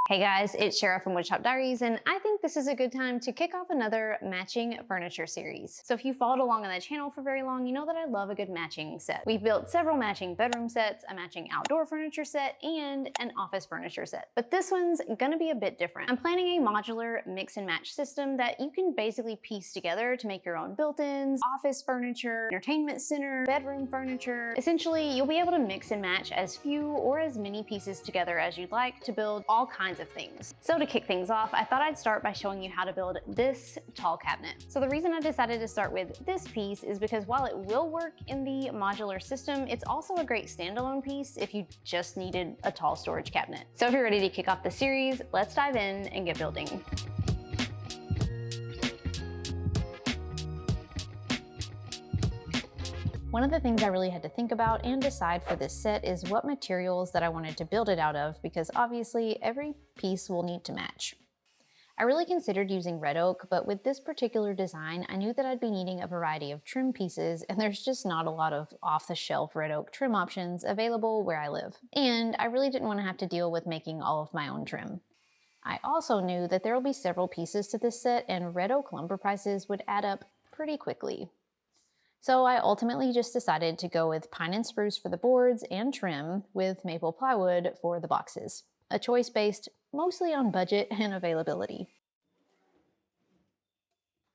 Hey guys, it's Shara from Woodshop Diaries, and I think this is a good time to kick off another matching furniture series. So if you followed along on the channel for very long, you know that I love a good matching set. We've built several matching bedroom sets, a matching outdoor furniture set, and an office furniture set. But this one's gonna be a bit different. I'm planning a modular mix and match system that you can basically piece together to make your own built-ins, office furniture, entertainment center, bedroom furniture. Essentially, you'll be able to mix and match as few or as many pieces together as you'd like to build all kinds of things. So to kick things off, I thought I'd start by showing you how to build this tall cabinet. So the reason I decided to start with this piece is because while it will work in the modular system, it's also a great standalone piece if you just needed a tall storage cabinet. So if you're ready to kick off the series, let's dive in and get building. One of the things I really had to think about and decide for this set is what materials that I wanted to build it out of, because obviously every piece will need to match. I really considered using red oak, but with this particular design, I knew that I'd be needing a variety of trim pieces, and there's just not a lot of off-the-shelf red oak trim options available where I live. And I really didn't want to have to deal with making all of my own trim. I also knew that there will be several pieces to this set, and red oak lumber prices would add up pretty quickly. So I ultimately just decided to go with pine and spruce for the boards and trim with maple plywood for the boxes, a choice based mostly on budget and availability.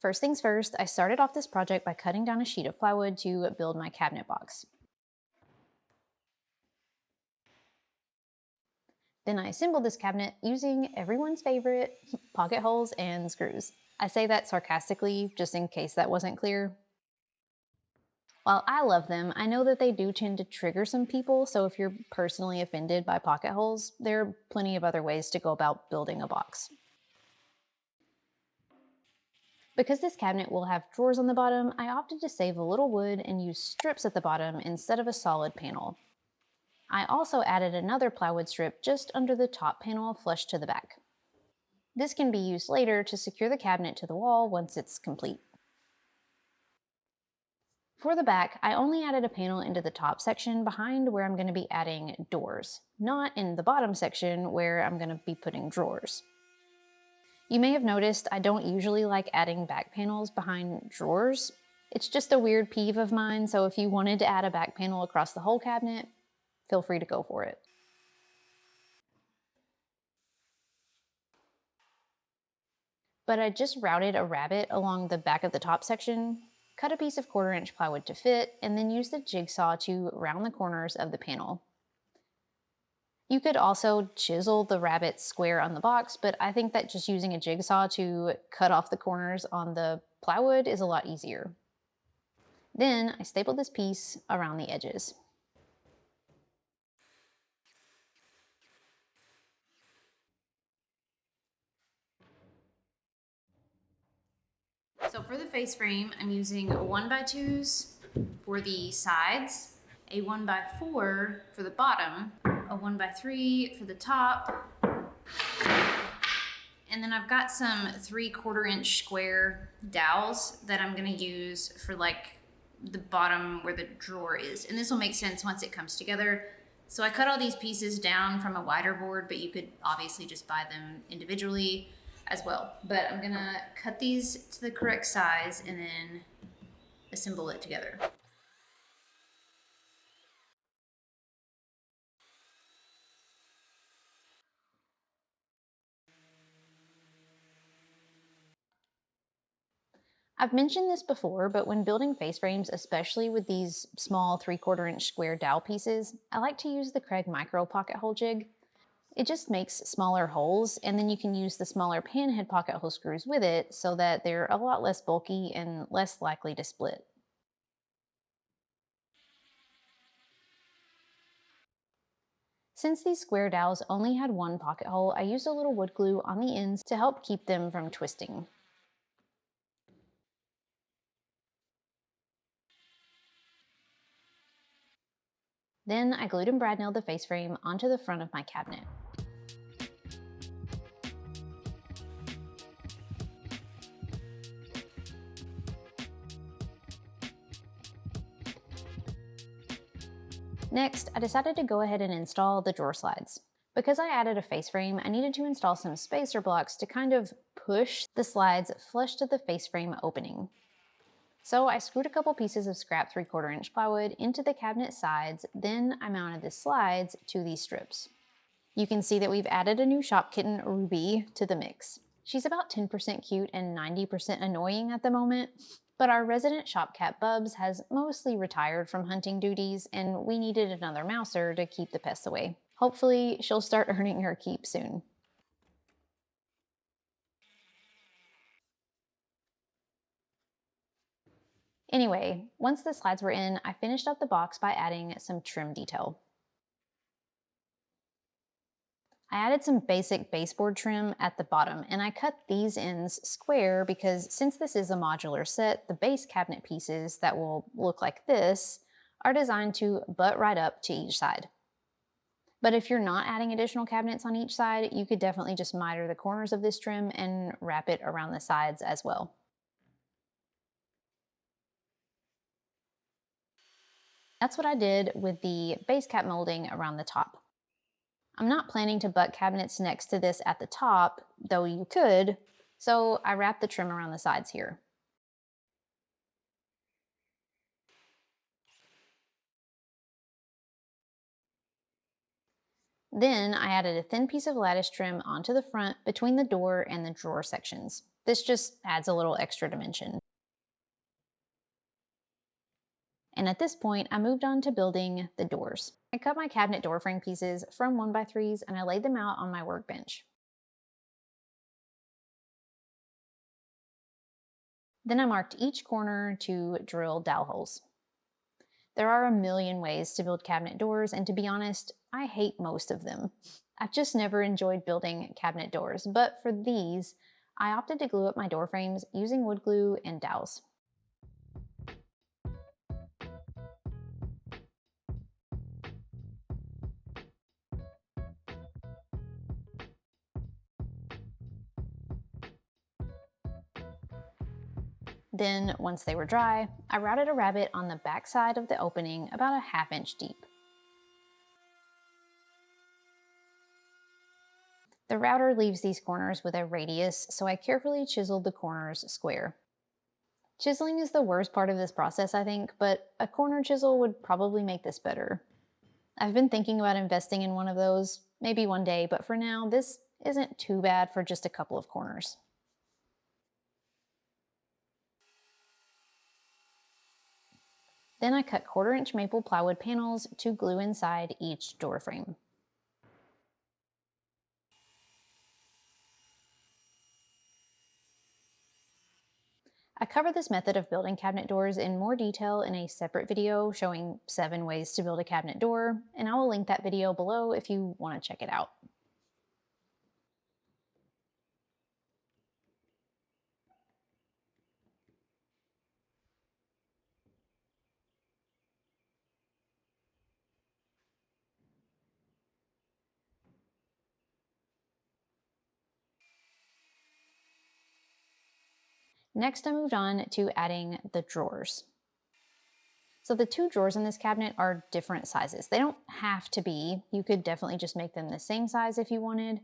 First things first, I started off this project by cutting down a sheet of plywood to build my cabinet box. Then I assembled this cabinet using everyone's favorite pocket holes and screws. I say that sarcastically just in case that wasn't clear. While I love them, I know that they do tend to trigger some people, so if you're personally offended by pocket holes, there are plenty of other ways to go about building a box. Because this cabinet will have drawers on the bottom, I opted to save a little wood and use strips at the bottom instead of a solid panel. I also added another plywood strip just under the top panel flush to the back. This can be used later to secure the cabinet to the wall once it's complete. For the back, I only added a panel into the top section behind where I'm going to be adding doors, not in the bottom section where I'm going to be putting drawers. You may have noticed I don't usually like adding back panels behind drawers. It's just a weird peeve of mine, so if you wanted to add a back panel across the whole cabinet, feel free to go for it. But I just routed a rabbet along the back of the top section, cut a piece of 1/4 inch plywood to fit, and then use the jigsaw to round the corners of the panel. You could also chisel the rabbet square on the box, but I think that just using a jigsaw to cut off the corners on the plywood is a lot easier. Then I stapled this piece around the edges. So for the face frame, I'm using 1x2s for the sides, a 1x4 for the bottom, a 1x3 for the top, and then I've got some 3/4 inch square dowels that I'm gonna use for like the bottom where the drawer is. And this will make sense once it comes together. So I cut all these pieces down from a wider board, but you could obviously just buy them individually as well. But I'm gonna cut these to the correct size and then assemble it together. I've mentioned this before, but when building face frames, especially with these small 3/4 inch square dowel pieces, I like to use the Craig Micro pocket hole jig. It just makes smaller holes, and then you can use the smaller panhead pocket hole screws with it so that they're a lot less bulky and less likely to split. Since these square dowels only had one pocket hole, I used a little wood glue on the ends to help keep them from twisting. Then I glued and brad nailed the face frame onto the front of my cabinet. Next, I decided to go ahead and install the drawer slides. Because I added a face frame, I needed to install some spacer blocks to kind of push the slides flush to the face frame opening. So I screwed a couple pieces of scrap 3/4 inch plywood into the cabinet sides, then I mounted the slides to these strips. You can see that we've added a new shop kitten, Ruby, to the mix. She's about 10% cute and 90% annoying at the moment, but our resident shop cat Bubs has mostly retired from hunting duties and we needed another mouser to keep the pests away. Hopefully she'll start earning her keep soon. Anyway, once the slides were in, I finished up the box by adding some trim detail. I added some basic baseboard trim at the bottom, and I cut these ends square because since this is a modular set, the base cabinet pieces that will look like this are designed to butt right up to each side. But if you're not adding additional cabinets on each side, you could definitely just miter the corners of this trim and wrap it around the sides as well. That's what I did with the base cap molding around the top. I'm not planning to butt cabinets next to this at the top, though you could, so I wrapped the trim around the sides here. Then I added a thin piece of lattice trim onto the front between the door and the drawer sections. This just adds a little extra dimension. And at this point, I moved on to building the doors. I cut my cabinet door frame pieces from 1x3s and I laid them out on my workbench. Then I marked each corner to drill dowel holes. There are a million ways to build cabinet doors, and to be honest, I hate most of them. I've just never enjoyed building cabinet doors, but for these, I opted to glue up my door frames using wood glue and dowels. Then, once they were dry, I routed a rabbet on the back side of the opening about a 1/2 inch deep. The router leaves these corners with a radius, so I carefully chiseled the corners square. Chiseling is the worst part of this process, I think, but a corner chisel would probably make this better. I've been thinking about investing in one of those, maybe one day, but for now, this isn't too bad for just a couple of corners. Then I cut 1/4 inch maple plywood panels to glue inside each door frame. I cover this method of building cabinet doors in more detail in a separate video showing 7 ways to build a cabinet door, and I will link that video below if you want to check it out. Next, I moved on to adding the drawers. So the 2 drawers in this cabinet are different sizes. They don't have to be. You could definitely just make them the same size if you wanted.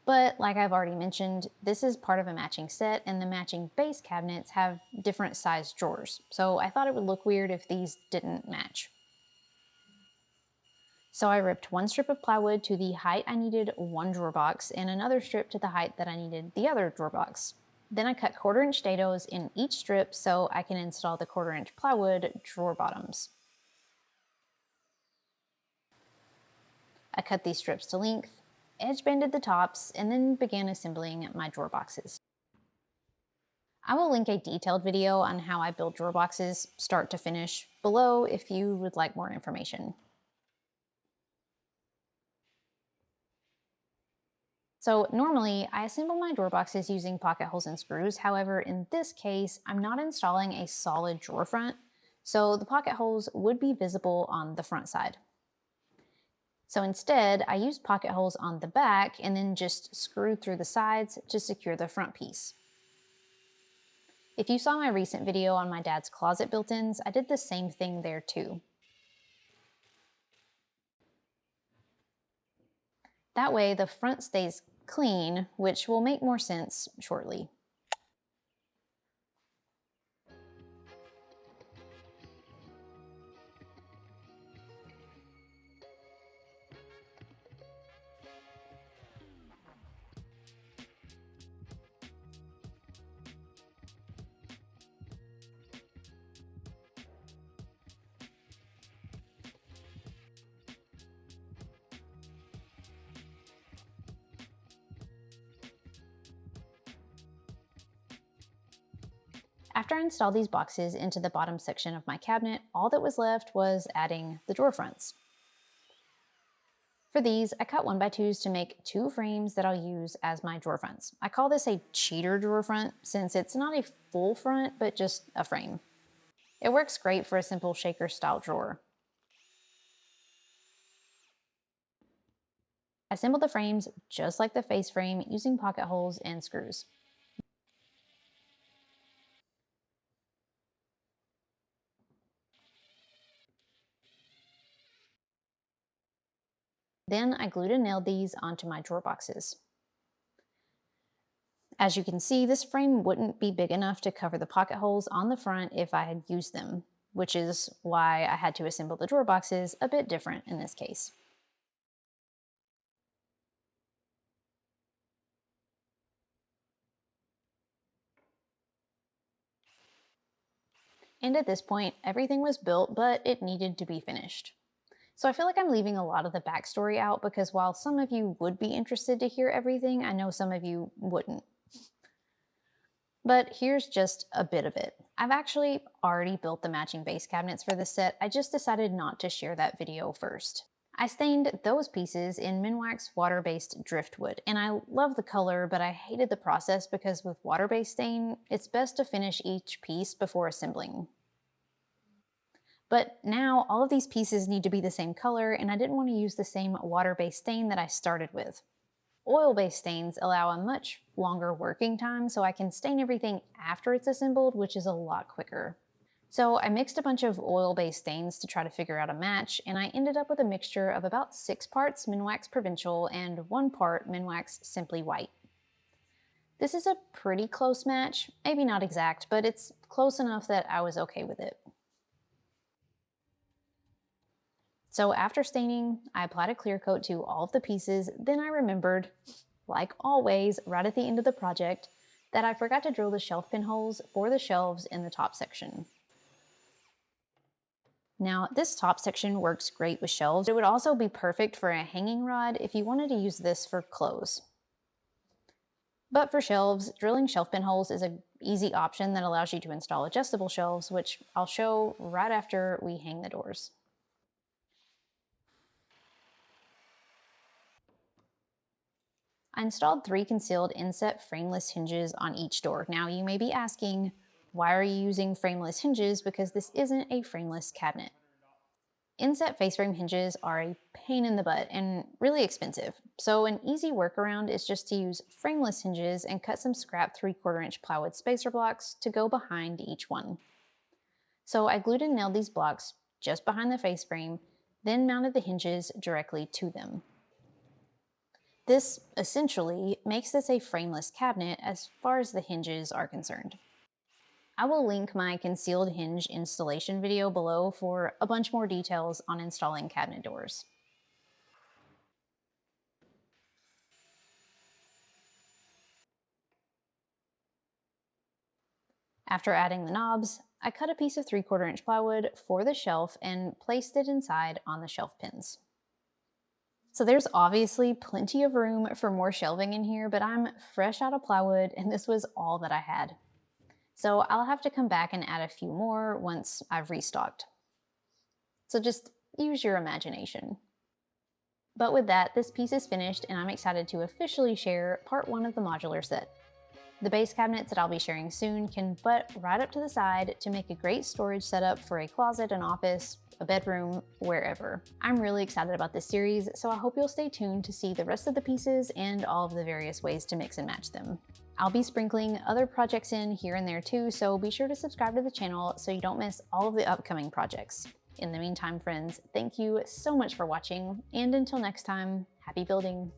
But like I've already mentioned, this is part of a matching set and the matching base cabinets have different sized drawers. So I thought it would look weird if these didn't match. So I ripped 1 strip of plywood to the height I needed 1 drawer box and another strip to the height that I needed the other drawer box. Then I cut 1/4 inch dados in each strip so I can install the 1/4 inch plywood drawer bottoms. I cut these strips to length, edge banded the tops, and then began assembling my drawer boxes. I will link a detailed video on how I build drawer boxes start to finish below if you would like more information. So normally I assemble my drawer boxes using pocket holes and screws. However, in this case, I'm not installing a solid drawer front, so the pocket holes would be visible on the front side. So instead, I used pocket holes on the back and then just screwed through the sides to secure the front piece. If you saw my recent video on my dad's closet built-ins, I did the same thing there too. That way the front stays clean, which will make more sense shortly. After I installed these boxes into the bottom section of my cabinet, all that was left was adding the drawer fronts. For these, I cut 1x2s to make 2 frames that I'll use as my drawer fronts. I call this a cheater drawer front since it's not a full front, but just a frame. It works great for a simple shaker style drawer. I assembled the frames just like the face frame using pocket holes and screws. Then I glued and nailed these onto my drawer boxes. As you can see, this frame wouldn't be big enough to cover the pocket holes on the front if I had used them, which is why I had to assemble the drawer boxes a bit different in this case. And at this point, everything was built, but it needed to be finished. So I feel like I'm leaving a lot of the backstory out because while some of you would be interested to hear everything, I know some of you wouldn't. But here's just a bit of it. I've actually already built the matching base cabinets for this set. I just decided not to share that video first. I stained those pieces in Minwax water-based driftwood, and I love the color, but I hated the process because with water-based stain, it's best to finish each piece before assembling. But now all of these pieces need to be the same color, and I didn't want to use the same water-based stain that I started with. Oil-based stains allow a much longer working time, so I can stain everything after it's assembled, which is a lot quicker. So I mixed a bunch of oil-based stains to try to figure out a match, and I ended up with a mixture of about 6 parts Minwax Provincial and 1 part Minwax Simply White. This is a pretty close match, maybe not exact, but it's close enough that I was okay with it. So after staining, I applied a clear coat to all of the pieces, then I remembered, like always, right at the end of the project, that I forgot to drill the shelf pin holes for the shelves in the top section. Now, this top section works great with shelves. It would also be perfect for a hanging rod if you wanted to use this for clothes. But for shelves, drilling shelf pin holes is an easy option that allows you to install adjustable shelves, which I'll show right after we hang the doors. I installed 3 concealed inset frameless hinges on each door. Now you may be asking, why are you using frameless hinges? Because this isn't a frameless cabinet. Inset face frame hinges are a pain in the butt and really expensive. So an easy workaround is just to use frameless hinges and cut some scrap 3/4 inch plywood spacer blocks to go behind each one. So I glued and nailed these blocks just behind the face frame, then mounted the hinges directly to them. This essentially makes this a frameless cabinet as far as the hinges are concerned. I will link my concealed hinge installation video below for a bunch more details on installing cabinet doors. After adding the knobs, I cut a piece of 3/4 inch plywood for the shelf and placed it inside on the shelf pins. So there's obviously plenty of room for more shelving in here, but I'm fresh out of plywood and this was all that I had. So I'll have to come back and add a few more once I've restocked. So just use your imagination. But with that, this piece is finished and I'm excited to officially share part 1 of the modular set. The base cabinets that I'll be sharing soon can butt right up to the side to make a great storage setup for a closet, an office, a bedroom, wherever. I'm really excited about this series, so I hope you'll stay tuned to see the rest of the pieces and all of the various ways to mix and match them. I'll be sprinkling other projects in here and there too, so be sure to subscribe to the channel so you don't miss all of the upcoming projects. In the meantime, friends, thank you so much for watching, and until next time, happy building!